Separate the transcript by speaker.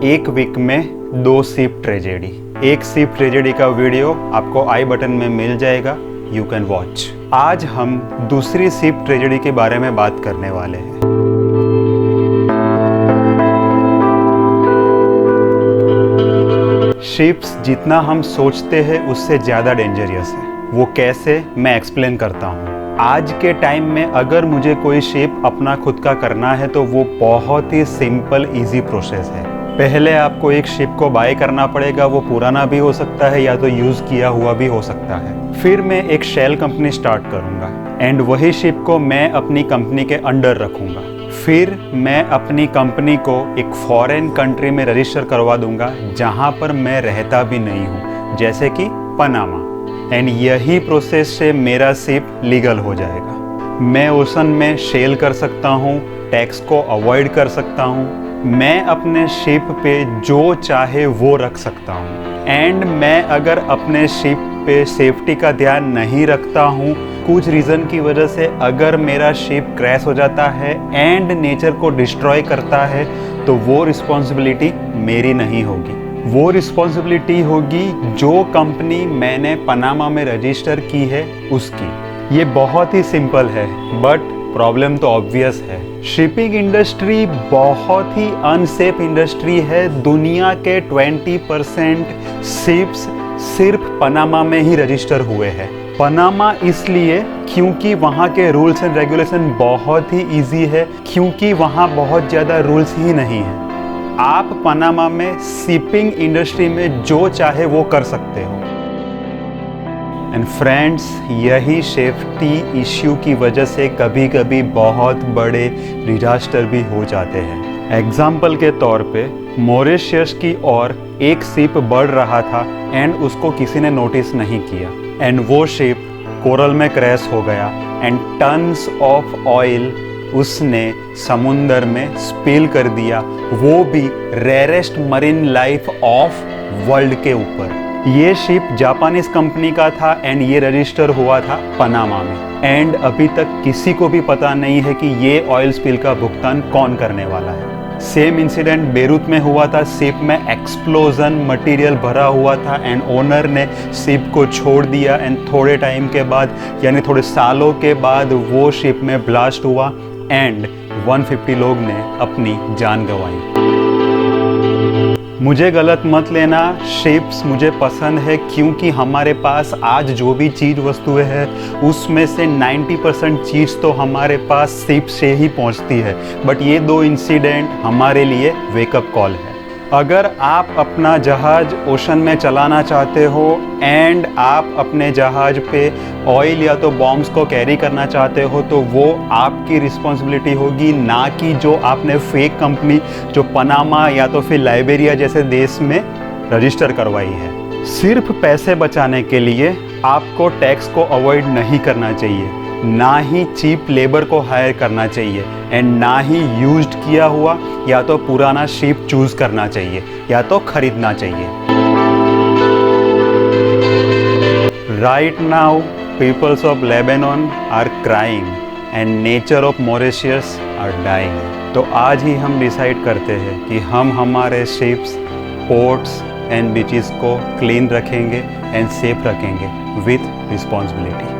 Speaker 1: एक वीक में 2 ship tragedy. एक शिप ट्रेजेडी का वीडियो आपको आई बटन में मिल जाएगा, यू कैन वॉच। आज हम दूसरी शिप ट्रेजेडी के बारे में बात करने वाले हैं। शिप्स जितना हम सोचते हैं उससे ज़्यादा डेंजरियस है। वो कैसे, मैं एक्सप्लेन करता हूँ। आज के टाइम में अगर मुझे कोई शिप अपना खुद का करना है तो वो बहुत ही सिंपल इजी प्रोसेस है। पहले आपको एक शिप को बाय करना पड़ेगा, वो पुराना भी हो सकता है या तो यूज़ किया हुआ भी हो सकता है। फिर मैं एक शेल कंपनी स्टार्ट करूँगा एंड वही शिप को मैं अपनी कंपनी के अंडर रखूँगा। फिर मैं अपनी कंपनी को एक फॉरेन कंट्री में रजिस्टर करवा दूंगा जहाँ पर मैं रहता भी नहीं हूँ, जैसे कि पनामा। एंड यही प्रोसेस से मेरा शिप लीगल हो जाएगा। मैं ओशन में सेल कर सकता हूँ, टैक्स को अवॉइड कर सकता हूँ, मैं अपने शिप पे जो चाहे वो रख सकता हूँ। एंड मैं अगर अपने शिप पे सेफ्टी का ध्यान नहीं रखता हूँ, कुछ रीज़न की वजह से अगर मेरा शिप क्रैश हो जाता है एंड नेचर को डिस्ट्रॉय करता है तो वो रिस्पॉन्सिबिलिटी मेरी नहीं होगी। वो रिस्पॉन्सिबिलिटी होगी जो कंपनी मैंने पनामा में रजिस्टर की है उसकी। ये बहुत ही सिंपल है बट प्रॉब्लम तो ऑब्वियस है। शिपिंग इंडस्ट्री बहुत ही अनसेफ इंडस्ट्री है। दुनिया के 20% शिप्स सिर्फ पनामा में ही रजिस्टर हुए हैं। पनामा इसलिए क्योंकि वहाँ के रूल्स एंड रेगुलेशन बहुत ही इजी है, क्योंकि वहाँ बहुत ज़्यादा रूल्स ही नहीं है। आप पनामा में शिपिंग इंडस्ट्री में जो चाहे वो कर सकते हो। एंड फ्रेंड्स, यही सेफ्टी इश्यू की वजह से कभी कभी बहुत बड़े डिजास्टर भी हो जाते हैं। एग्जाम्पल के तौर पे मॉरिशस की ओर एक शिप बढ़ रहा था एंड उसको किसी ने नोटिस नहीं किया एंड वो शिप कोरल में क्रैश हो गया एंड टन्स ऑफ ऑयल उसने समुंदर में स्पिल कर दिया, वो भी rarest marine life of world के ऊपर। ये शिप जापानीज कंपनी का था एंड ये रजिस्टर हुआ था पनामा में। एंड अभी तक किसी को भी पता नहीं है कि ये ऑयल स्पिल का भुगतान कौन करने वाला है। सेम इंसिडेंट बेरूत में हुआ था। शिप में एक्सप्लोजन मटेरियल भरा हुआ था एंड ओनर ने शिप को छोड़ दिया एंड थोड़े टाइम के बाद यानी थोड़े सालों के बाद वो शिप में ब्लास्ट हुआ एंड 150 लोग ने अपनी जान गंवाई। मुझे गलत मत लेना, शिप्स मुझे पसंद है क्योंकि हमारे पास आज जो भी चीज़ वस्तुएं हैं उसमें से 90% चीज़ तो हमारे पास शिप से ही पहुंचती है। बट ये 2 इंसिडेंट हमारे लिए वेकअप कॉल है। अगर आप अपना जहाज़ ओशन में चलाना चाहते हो एंड आप अपने जहाज़ पे ऑयल या तो बॉम्ब्स को कैरी करना चाहते हो तो वो आपकी रिस्पॉन्सिबिलिटी होगी, ना कि जो आपने फेक कंपनी जो पनामा या तो फिर लाइबेरिया जैसे देश में रजिस्टर करवाई है। सिर्फ पैसे बचाने के लिए आपको टैक्स को अवॉइड नहीं करना चाहिए, ना ही चीप लेबर को हायर करना चाहिए एंड ना ही यूज्ड किया हुआ या तो पुराना शिप चूज करना चाहिए या तो खरीदना चाहिए। Right now peoples of Lebanon are crying and nature of Mauritius are dying. तो आज ही हम डिसाइड करते हैं कि हम हमारे शिप्स, पोर्ट्स एंड बीचेस को क्लीन रखेंगे एंड सेफ रखेंगे विथ रिस्पॉन्सिबिलिटी।